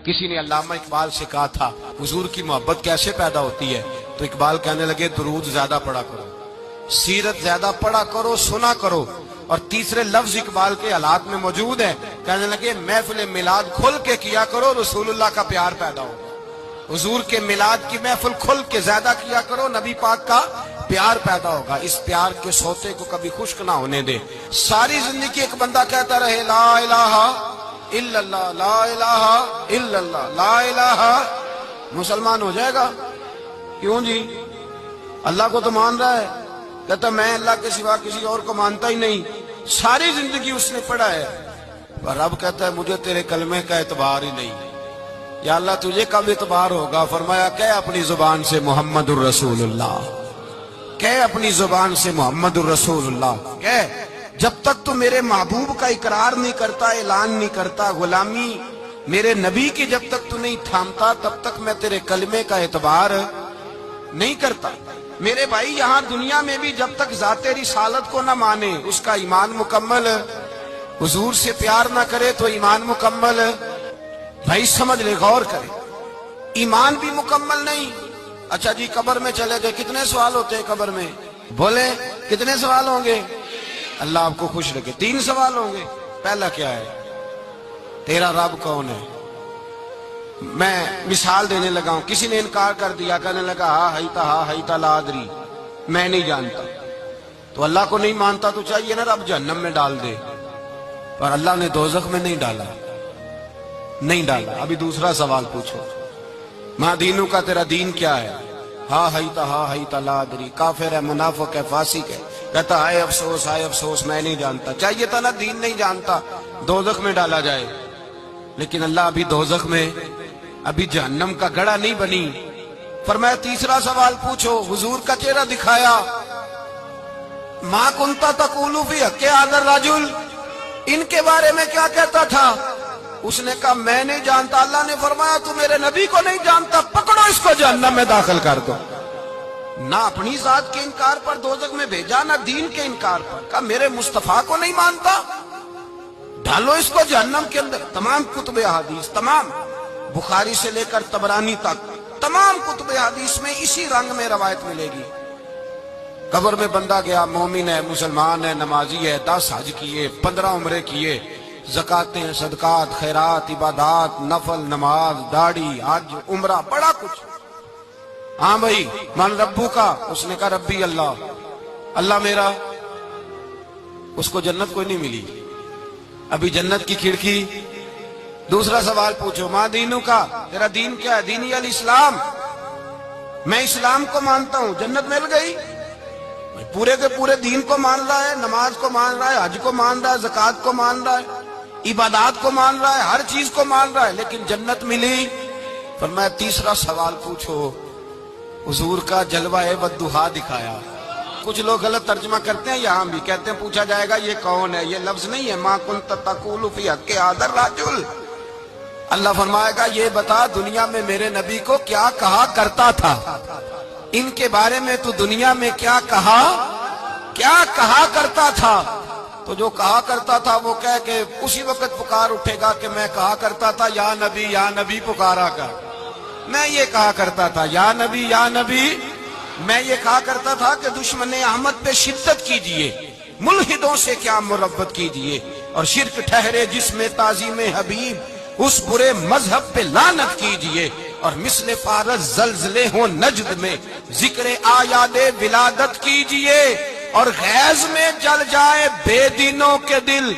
کسی نے علامہ اقبال سے کہا تھا حضور کی محبت کیسے پیدا ہوتی ہے، تو اقبال کہنے لگے درود زیادہ پڑھا کرو، سیرت زیادہ پڑھا کرو، سنا کرو۔ اور تیسرے لفظ اقبال کے حالات میں موجود ہے، کہنے لگے محفل میلاد کھل کے کیا کرو، رسول اللہ کا پیار پیدا ہوگا۔ حضور کے میلاد کی محفل کھل کے زیادہ کیا کرو، نبی پاک کا پیار پیدا ہوگا۔ اس پیار کے سوتے کو کبھی خشک نہ ہونے دے۔ ساری زندگی ایک بندہ کہتا رہے لا الہ الا اللہ، لا الہ الا اللہ، لا الہ، مسلمان ہو جائے گا؟ کیوں جی؟ اللہ کو تو مان رہا ہے، کہتا میں اللہ کے سوا کسی اور کو مانتا ہی نہیں، ساری زندگی اس نے پڑھا ہے، پر رب کہتا ہے مجھے تیرے کلمے کا اعتبار ہی نہیں۔ یا اللہ تجھے کب اعتبار ہوگا؟ فرمایا کہ اپنی زبان سے محمد الرسول اللہ، کہ اپنی زبان سے محمد الرسول اللہ، کہ جب تک تو میرے محبوب کا اقرار نہیں کرتا، اعلان نہیں کرتا، غلامی میرے نبی کی جب تک تو نہیں تھامتا، تب تک میں تیرے کلمے کا اعتبار نہیں کرتا۔ میرے بھائی یہاں دنیا میں بھی جب تک ذات رسالت کو نہ مانے، اس کا ایمان مکمل، حضور سے پیار نہ کرے تو ایمان مکمل، بھائی سمجھ لے، غور کرے، ایمان بھی مکمل نہیں۔ اچھا جی قبر میں چلے گئے، کتنے سوال ہوتے ہیں قبر میں؟ بولے کتنے سوال ہوں گے؟ اللہ آپ کو خوش رکھے، 3 سوال ہوں گے۔ پہلا کیا ہے؟ تیرا رب کون ہے؟ میں مثال دینے لگا ہوں، کسی نے انکار کر دیا، کہنے لگا ہا ہیتا لا ادری، میں نہیں جانتا، تو اللہ کو نہیں مانتا تو چاہیے نا رب جہنم میں ڈال دے، پر اللہ نے دوزخ میں نہیں ڈالا، نہیں ڈالا۔ ابھی دوسرا سوال پوچھو، ماں دینوں کا تیرا دین کیا ہے؟ ہا ہیتا لا ادری، کافر ہے، منافق ہے، فاسق ہے، کہتا ہائے افسوس میں نہیں جانتا، چاہیے تھا نا دین نہیں جانتا دوزخ میں ڈالا جائے، لیکن اللہ ابھی دوزخ میں، ابھی جہنم کا گڑھا نہیں بنی۔ فرمایا تیسرا سوال پوچھو، حضور کا چہرہ دکھایا، ما کنتا تقول فی حق ھذا الرجل، ان کے بارے میں کیا کہتا تھا؟ اس نے کہا میں نہیں جانتا۔ اللہ نے فرمایا تو میرے نبی کو نہیں جانتا، پکڑو اس کو جہنم میں داخل کر دو۔ نہ اپنی ذات کے انکار پر دوزخ میں بھیجا، نہ دین کے انکار پر، کہا میرے مصطفیٰ کو نہیں مانتا، ڈالو اس کو جہنم کے اندر۔ تمام کتب احادیث، تمام بخاری سے لے کر طبرانی تک، تمام کتب احادیث میں اسی رنگ میں روایت ملے گی۔ قبر میں بندہ گیا، مومن ہے، مسلمان ہے، نمازی ہے، 10 حج کیے، 15 عمرے کیے، زکاتیں، صدقات، خیرات، عبادات، نفل، نماز، داڑھی، حج، عمرہ، بڑا کچھ۔ ہاں بھائی من ربو کا، اس نے کہا ربی اللہ، اللہ میرا، اس کو جنت کوئی نہیں ملی، ابھی جنت کی کھڑکی۔ دوسرا سوال پوچھو، ماں دینوں کا، تیرا دین کیا ہے؟ دینی الاسلام، میں اسلام کو مانتا ہوں، جنت مل گئی۔ پورے کے پورے دین کو مان رہا ہے، نماز کو مان رہا ہے، حج کو مان رہا ہے، زکات کو مان رہا ہے، عبادات کو مان رہا ہے، ہر چیز کو مان رہا ہے، لیکن جنت ملی۔ فرمایا تیسرا سوال پوچھو، حضور کا جلوہ والضحیٰ دکھایا۔ کچھ لوگ غلط ترجمہ کرتے ہیں، یہاں بھی کہتے ہیں پوچھا جائے گا یہ کون ہے، یہ لفظ نہیں ہے، ما کنت تقول فی حق ھذا الرجل۔ اللہ فرمائے گا یہ بتا دنیا میں میرے نبی کو کیا کہا کرتا تھا، ان کے بارے میں تو دنیا میں کیا کہا کرتا تھا؟ تو جو کہا کرتا تھا وہ کہہ کہ اسی وقت پکار اٹھے گا کہ میں کہا کرتا تھا یا نبی پکارا کر، میں یہ کہا کرتا تھا یا نبی، میں یہ کہا کرتا تھا کہ دشمن احمد پہ شدت کیجئے، ملحدوں سے کیا مربت کیجئے، اور شرک ٹھہرے جس میں تعظیم حبیب، اس برے مذہب پہ لعنت کیجئے، اور مثل فارس زلزلے ہوں نجد میں ذکر آیات ولادت کیجئے، اور غیظ میں جل جائے بے دینوں کے دل،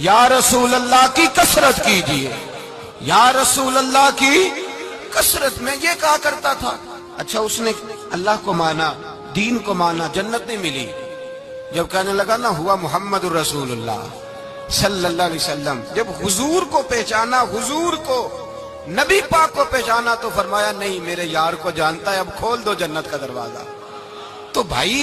یا رسول اللہ کی کثرت کیجئے، یا رسول اللہ کی کثرت میں یہ کہا کرتا تھا۔ اچھا اس نے اللہ کو مانا، دین کو مانا، جنت نہیں ملی۔ جب کہنے لگا نا ہوا محمد الرسول اللہ صلی اللہ علیہ وسلم، جب حضور کو پہچانا، حضور کو، نبی پاک کو پہچانا، تو فرمایا نہیں میرے یار کو جانتا ہے، اب کھول دو جنت کا دروازہ۔ تو بھائی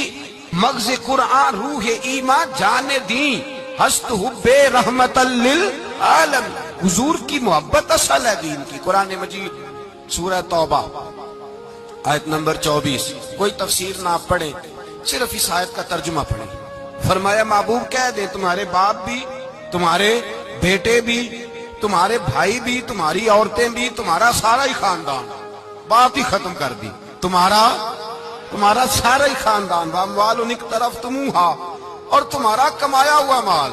مغز قرآن، روح ایمان، جان دین، ہست حب رحمت للعالم، حضور کی محبت اصل ہے دین کی۔ قرآن مجید سورہ توبہ آیت نمبر 24، کوئی تفسیر نہ پڑھیں، صرف اس آیت کا ترجمہ پڑھیں۔ فرمایا محبوب کہہ دے تمہارے باپ بھی، تمہارے بیٹے بھی، تمہارے بھائی بھی، تمہاری عورتیں بھی، تمہارا سارا ہی خاندان، بات ہی ختم کر دی، تمہارا سارا ہی خاندان، واموال اقترفتموہا، اور تمہارا کمایا ہوا مال،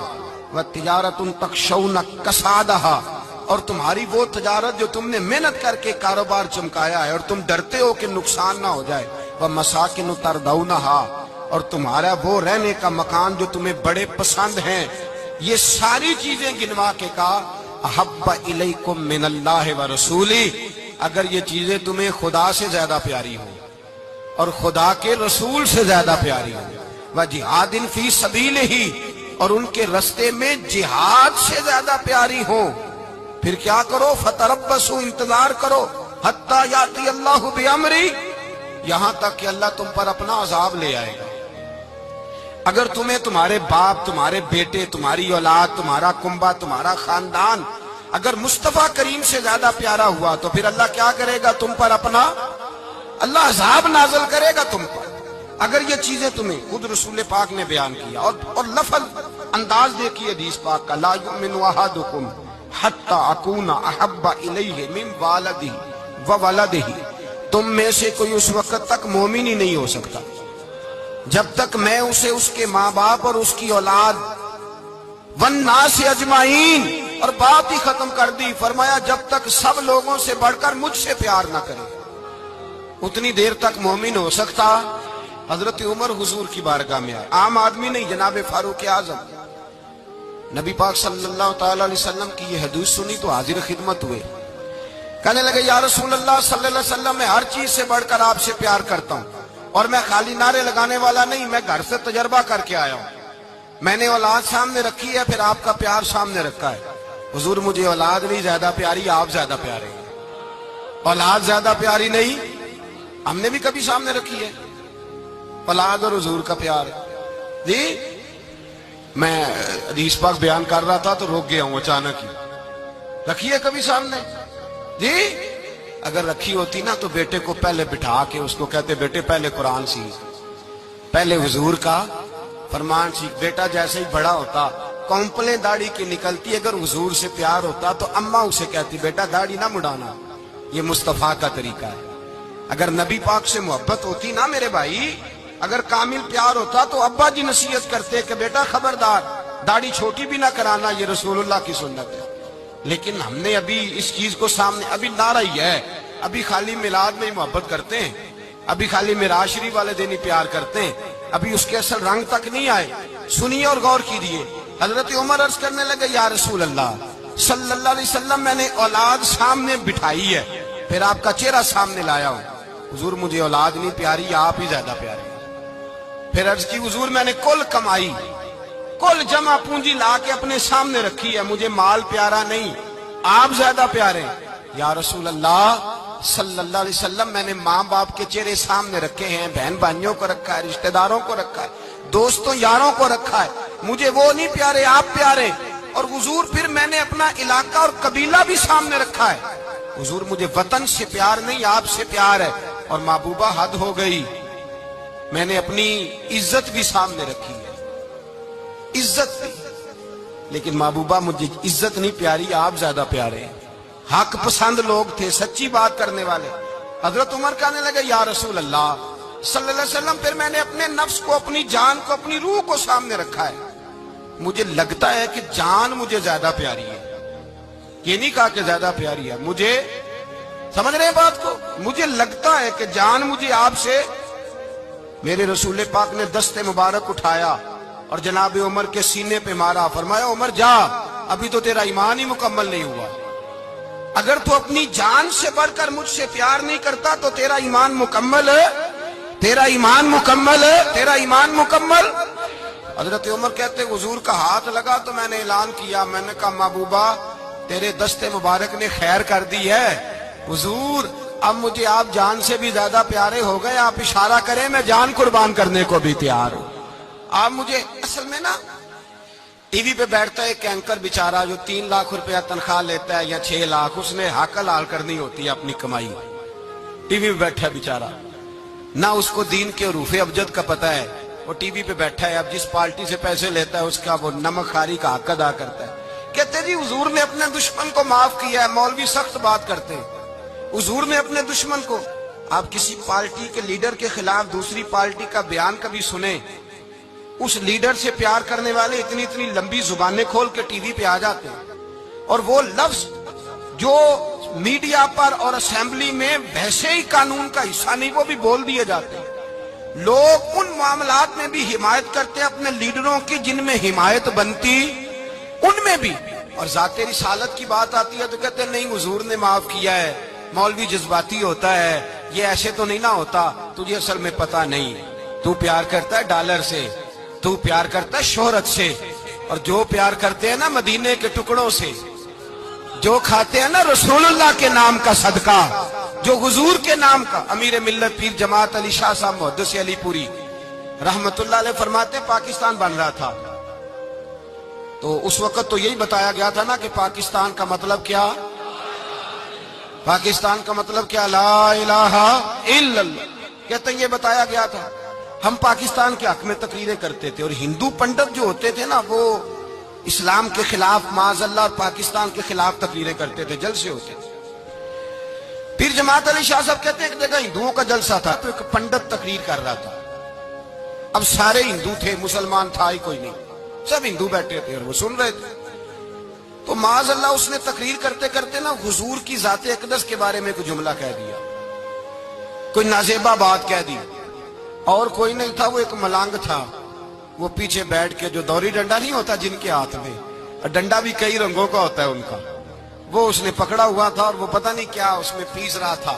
وتجارت تخشون کسادہا، اور تمہاری وہ تجارت جو تم نے محنت کر کے کاروبار چمکایا ہے اور تم ڈرتے ہو کہ نقصان نہ ہو جائے، ومساکن تردونہا، اور تمہارا وہ رہنے کا مکان جو تمہیں بڑے پسند ہیں، یہ ساری چیزیں گنوا کے کہا احب الیکم من اللہ ورسولی، اگر یہ چیزیں تمہیں خدا سے زیادہ پیاری ہوں اور خدا کے رسول سے زیادہ پیاری ہوں، وجہاد فی سبیلہ، اور ان کے رستے میں جہاد سے زیادہ پیاری ہوں، پھر کیا کرو؟ فتربصوا، انتظار کرو، حتی یاتی اللہ بامری، یہاں تک کہ اللہ تم پر اپنا عذاب لے آئے گا۔ اگر تمہیں تمہارے باپ، تمہارے بیٹے، تمہاری اولاد، تمہارا کنبہ، تمہارا خاندان اگر مصطفیٰ کریم سے زیادہ پیارا ہوا تو پھر اللہ کیا کرے گا؟ تم پر اپنا اللہ عذاب نازل کرے گا تم پر، اگر یہ چیزیں تمہیں، خود رسول پاک نے بیان کیا اور لفظ انداز دیکھیے حدیث پاک کا، لا یؤمن احدکم حتی اکون احب الیہ من والدہ وولدہ، تم میں سے کوئی اس وقت تک مومن ہی نہیں ہو سکتا جب تک میں اسے اس کے ماں باپ اور اس کی اولاد والناس اجمعین، اور بات ہی ختم کر دی، فرمایا جب تک سب لوگوں سے بڑھ کر مجھ سے پیار نہ کرے اتنی دیر تک مومن ہو سکتا۔ حضرت عمر حضور کی بارگاہ میں آئے، عام آدمی نہیں، جناب فاروق اعظم، نبی پاک صلی اللہ تعالی علیہ وسلم کی یہ حدیث سنی تو حاضر خدمت ہوئے، کہنے لگے یا رسول اللہ صلی اللہ علیہ وسلم، میں ہر چیز سے بڑھ کر آپ سے پیار کرتا ہوں، اور میں خالی نعرے لگانے والا نہیں، میں گھر سے تجربہ کر کے آیا ہوں، میں نے اولاد سامنے رکھی ہے، پھر آپ کا پیار سامنے رکھا ہے، حضور مجھے اولاد نہیں زیادہ پیاری، آپ زیادہ پیارے ہیں، اولاد زیادہ پیاری نہیں، ہم نے بھی کبھی سامنے رکھی ہے اولاد اور حضور کا پیار جی۔ میں حدیث پاک بیان کر رہا تھا تو روک گیا ہوں اچانک ہی، رکھی ہے کبھی سامنے جی؟ اگر رکھی ہوتی نا تو بیٹے کو پہلے بٹھا کے اس کو کہتے بیٹے پہلے قرآن سیکھ، پہلے حضور کا فرمان سیکھ۔ بیٹا جیسے ہی بڑا ہوتا، کونپلیں داڑھی کی نکلتی، اگر حضور سے پیار ہوتا تو اماں اسے کہتی بیٹا داڑھی نہ مڑانا، یہ مصطفیٰ کا طریقہ ہے۔ اگر نبی پاک سے محبت ہوتی نا میرے بھائی، اگر کامل پیار ہوتا تو ابا جی نصیحت کرتے کہ بیٹا خبردار داڑھی چھوٹی بھی نہ کرانا، یہ رسول اللہ کی سنت ہے۔ لیکن ہم نے ابھی اس چیز کو سامنے، ابھی نعرہ ہی ہے، ابھی خالی میلاد میں ہی محبت کرتے ہیں، ابھی خالی معراج شریف والے دن ہی پیار کرتے ہیں، ابھی اس کے اصل رنگ تک نہیں آئے۔ سنیے اور غور کیجیے، حضرت عمر عرض کرنے لگے یا رسول اللہ صلی اللہ علیہ وسلم، میں نے اولاد سامنے بٹھائی ہے، پھر آپ کا چہرہ سامنے لایا ہوں، حضور مجھے اولاد نہیں پیاری، آپ ہی زیادہ پیارے۔ پھر عرض کی حضور میں نے کل کمائی، کل جمع پونجی لا کے اپنے سامنے رکھی ہے، مجھے مال پیارا نہیں، آپ زیادہ پیارے۔ یا رسول اللہ صلی اللہ علیہ وسلم، میں نے ماں باپ کے چہرے سامنے رکھے ہیں، بہن بھائیوں کو رکھا ہے، رشتہ داروں کو رکھا ہے، دوستوں یاروں کو رکھا ہے، مجھے وہ نہیں پیارے، آپ پیارے۔ اور حضور پھر میں نے اپنا علاقہ اور قبیلہ بھی سامنے رکھا ہے، حضور مجھے وطن سے پیار نہیں، آپ سے پیار ہے۔ اور محبوبہ حد ہو گئی، میں نے اپنی عزت بھی سامنے رکھی ہے، عزت بھی، لیکن محبوبہ مجھے عزت نہیں پیاری، آپ زیادہ پیارے ہیں۔ حق پسند لوگ تھے، سچی بات کرنے والے۔ حضرت عمر کہنے لگے یا رسول اللہ صلی اللہ علیہ وسلم، پھر میں نے اپنے نفس کو، اپنی جان کو، اپنی روح کو سامنے رکھا ہے، مجھے لگتا ہے کہ جان مجھے زیادہ پیاری ہے، یہ نہیں کہا کہ زیادہ پیاری ہے، مجھے، سمجھ رہے ہیں بات کو، مجھے لگتا ہے کہ جان مجھے آپ سے۔ میرے رسول پاک نے دست مبارک اٹھایا اور جناب عمر کے سینے پہ مارا، فرمایا عمر جا، ابھی تو تیرا ایمان ہی مکمل نہیں ہوا، اگر تو اپنی جان سے بڑھ کر مجھ سے پیار نہیں کرتا تو تیرا ایمان مکمل ہے، تیرا ایمان مکمل ہے، تیرا ایمان مکمل۔ حضرت عمر کہتے حضور کا ہاتھ لگا تو میں نے اعلان کیا، میں نے کہا محبوبہ تیرے دست مبارک نے خیر کر دی ہے، حضور اب مجھے آپ جان سے بھی زیادہ پیارے ہو گئے، آپ اشارہ کریں میں جان قربان کرنے کو بھی تیار ہوں۔ آپ مجھے، اصل میں نا ٹی وی پہ بیٹھتا ہے ایک اینکر بیچارہ جو 3 لاکھ روپیہ تنخواہ لیتا ہے یا 6 لاکھ، اس نے حق حلال کرنی ہوتی ہے اپنی کمائی، ٹی وی پہ بیٹھا ہے بیچارہ، نہ اس کو دین کے حروف ابجد کا پتہ ہے، وہ ٹی وی پہ بیٹھا ہے، اب جس پارٹی سے پیسے لیتا ہے اس کا وہ نمک خواری کا حق ادا کرتا ہے، کہتے جی حضور نے اپنے دشمن کو معاف کیا ہے. مولوی سخت بات کرتے ہیں. حضور نے اپنے دشمن کو. آپ کسی پارٹی کے لیڈر کے خلاف دوسری پارٹی کا بیان کبھی سنیں, اس لیڈر سے پیار کرنے والے اتنی اتنی لمبی زبانیں کھول کے ٹی وی پہ آ جاتے ہیں, اور وہ لفظ جو میڈیا پر اور اسمبلی میں ویسے ہی قانون کا حصہ نہیں وہ بھی بول دیے جاتے ہیں. لوگ ان معاملات میں بھی حمایت کرتے ہیں اپنے لیڈروں کی جن میں حمایت بنتی ان میں بھی, اور ذات رسالت کی بات آتی ہے تو کہتے ہیں نہیں حضور نے معاف کیا ہے, مولوی جذباتی ہوتا ہے, یہ ایسے تو نہیں نہ ہوتا, تجھے اصل میں پتا نہیں, تو پیار کرتا ہے ڈالر سے, تو پیار کرتا ہے شہرت سے, اور جو پیار کرتے ہیں نا مدینے کے ٹکڑوں سے, جو کھاتے ہیں نا رسول اللہ کے نام کا صدقہ, جو حضور کے نام کا. امیر ملت پیر جماعت علی شاہ صاحب محدث علی پوری رحمت اللہ علیہ فرماتے پاکستان بن رہا تھا تو اس وقت تو یہی بتایا گیا تھا نا کہ پاکستان کا مطلب کیا, پاکستان کا مطلب کیا, لا الہ الا اللہ. کہتے ہیں یہ بتایا گیا تھا. ہم پاکستان کے حق میں تقریریں کرتے تھے, اور ہندو پنڈت جو ہوتے تھے نا وہ اسلام کے خلاف معاذ اللہ اور پاکستان کے خلاف تقریریں کرتے تھے, جلسے ہوتے تھے. پیر جماعت علی شاہ صاحب کہتے ہیں ایک جگہ ہندوؤں کا جلسہ تھا تو ایک پنڈت تقریر کر رہا تھا. اب سارے ہندو تھے, مسلمان تھا ہی کوئی نہیں, سب ہندو بیٹھے تھے اور وہ سن رہے تھے. تو معاذ اللہ اس نے تقریر کرتے کرتے نا حضور کی ذات اقدس کے بارے میں کوئی جملہ کہہ دیا, کوئی نازیبہ بات کہہ دی, اور کوئی نہیں تھا, وہ ایک ملانگ تھا, وہ پیچھے بیٹھ کے, جو دوری ڈنڈا نہیں ہوتا جن کے ہاتھ میں, اور ڈنڈا بھی کئی رنگوں کا ہوتا ہے ان کا, وہ اس نے پکڑا ہوا تھا اور وہ پتہ نہیں کیا اس میں پیس رہا تھا.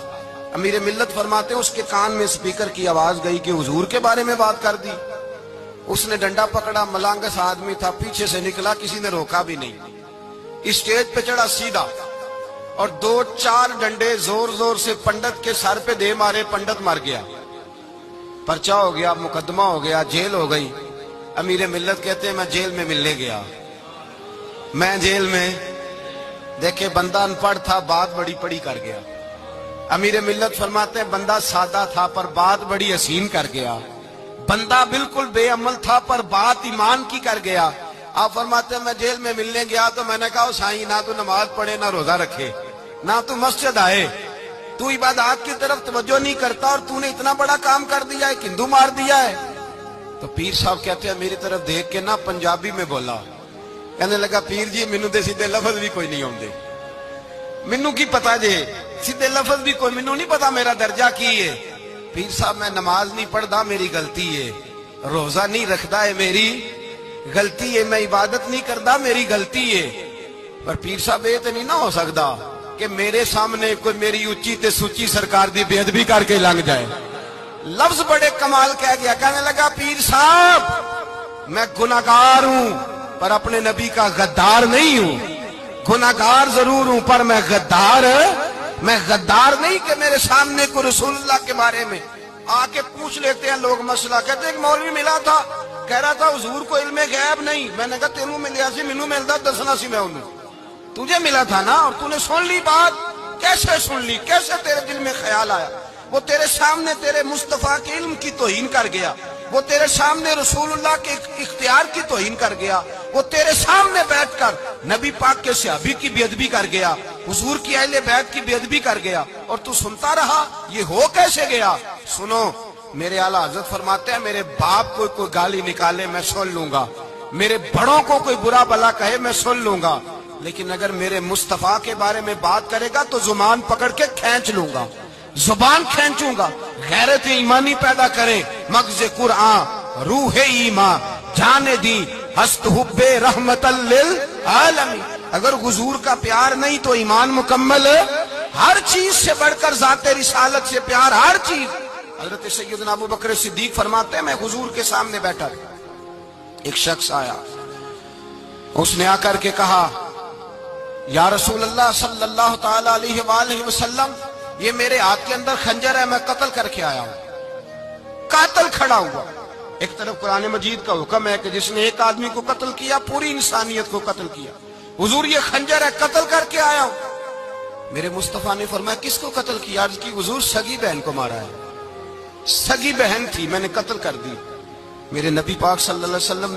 امیر ملت فرماتے ہیں اس کے کان میں سپیکر کی آواز گئی کہ حضور کے بارے میں بات کر دی. اس نے ڈنڈا پکڑا, ملانگس آدمی تھا, پیچھے سے نکلا, کسی نے روکا بھی نہیں, اسٹیج پہ چڑھا سیدھا, اور 2-4 ڈنڈے زور زور سے پنڈت کے سر پہ دے مارے, پنڈت مر گیا, پرچہ ہو گیا, مقدمہ ہو گیا, جیل ہو گئی. امیر ملت کہتے ہیں میں جیل میں ملنے گیا, میں جیل میں, دیکھے بندہ ان پڑھ تھا, بات بڑی پڑی کر گیا. امیر ملت فرماتے ہیں بندہ سادہ تھا پر بات بڑی حسین کر گیا, بندہ بالکل بے عمل تھا پر بات ایمان کی کر گیا. آپ فرماتے ہیں میں جیل میں ملنے گیا تو میں نے کہا سائیں نہ تو نماز پڑھے, نہ روزہ رکھے, نہ تو مسجد آئے, تو عبادات کی طرف توجہ نہیں کرتا, اور تو نے اتنا بڑا کام کر دیا ہے, ہندو مار دیا ہے. تو پیر صاحب کہتے ہیں میری طرف دیکھ کے نا پنجابی میں بولا, کہنے لگا پیر جی مینوں دے سیدھے لفظ بھی کوئی نہیں آندے, مینوں کی پتا جے سیدھے لفظ بھی کوئی, مینوں نہیں پتا میرا درجہ کی ہے. پیر صاحب میں نماز نہیں پڑھدا میری غلطی ہے, روزہ نہیں رکھدا ہے میری غلطی ہے, میں عبادت نہیں کردا میری غلطی ہے, پر پیر صاحب یہ تو نہیں نہ ہو سکدا کہ میرے سامنے کوئی میری اونچی تے سچی سرکار دی بے ادبی کر کے لنگ جائے. لفظ بڑے کمال کہہ گیا, کہنے لگا پیر صاحب میں گناہگار ہوں پر اپنے نبی کا غدار نہیں ہوں, گناہگار ضرور ہوں پر میں غدار نہیں کہ میرے سامنے کو رسول اللہ کے بارے میں آ کے پوچھ لیتے ہیں لوگ مسئلہ. کہتے ہیں ایک مولوی ملا تھا, کہہ رہا تھا حضور کو علم غیب نہیں. میں نے کہا تینوں ملیا سی, مینوں ملدا دسنا سی, میں انہوں تجھے ملا تھا نا, اور تو نے سن لی بات, کیسے سن لی, کیسے تیرے دل میں خیال آیا. وہ تیرے سامنے تیرے مصطفیٰ کے علم کی توہین کر گیا, وہ تیرے سامنے رسول اللہ کے اختیار کی توہین کر گیا, وہ تیرے سامنے بیٹھ کر نبی پاک کے صحابی کی بے ادبی کر گیا, حضور کی اہل بیت کی بے ادبی کر گیا, اور تو سنتا رہا. یہ ہو کیسے گیا؟ سنو, میرے اعلیٰ حضرت فرماتے ہیں میرے باپ کو کوئی گالی نکالے میں سن لوں گا, میرے بڑوں کو کوئی برا بلا کہے میں سن لوں گا, لیکن اگر میرے مصطفیٰ کے بارے میں بات کرے گا تو زبان پکڑ کے کھینچ لوں گا, زبان کھینچوں گا. غیرت ایمانی پیدا کرے مغز قرآن روح ایمان جانے دی ہست حب رحمت للعالمین. اگر حضور کا پیار نہیں تو ایمان مکمل, ہر چیز سے بڑھ کر ذات رسالت سے پیار, ہر چیز. حضرت سیدنا ابو بکر صدیق فرماتے ہیں میں حضور کے سامنے بیٹھا, ایک شخص آیا, اس نے آ کر کے کہا یا رسول اللہ صلی اللہ تعالی علیہ وآلہ وسلم, یہ میرے ہاتھ کے اندر خنجر ہے, میں قتل کر کے آیا ہوں. قاتل کھڑا ہوا. ایک طرف قرآن مجید کا حکم ہے کہ جس نے ایک آدمی کو قتل کیا پوری انسانیت کو قتل کیا. حضور یہ خنجر ہے, قتل کر کے آیا ہوں. میرے مصطفیٰ نے فرمایا کس کو قتل کیا؟ عرض کی حضور سگی بہن کو مارا ہے, سگی بہن تھی میں نے قتل کر دی. میرے نبی پاک صلی اللہ علیہ وسلم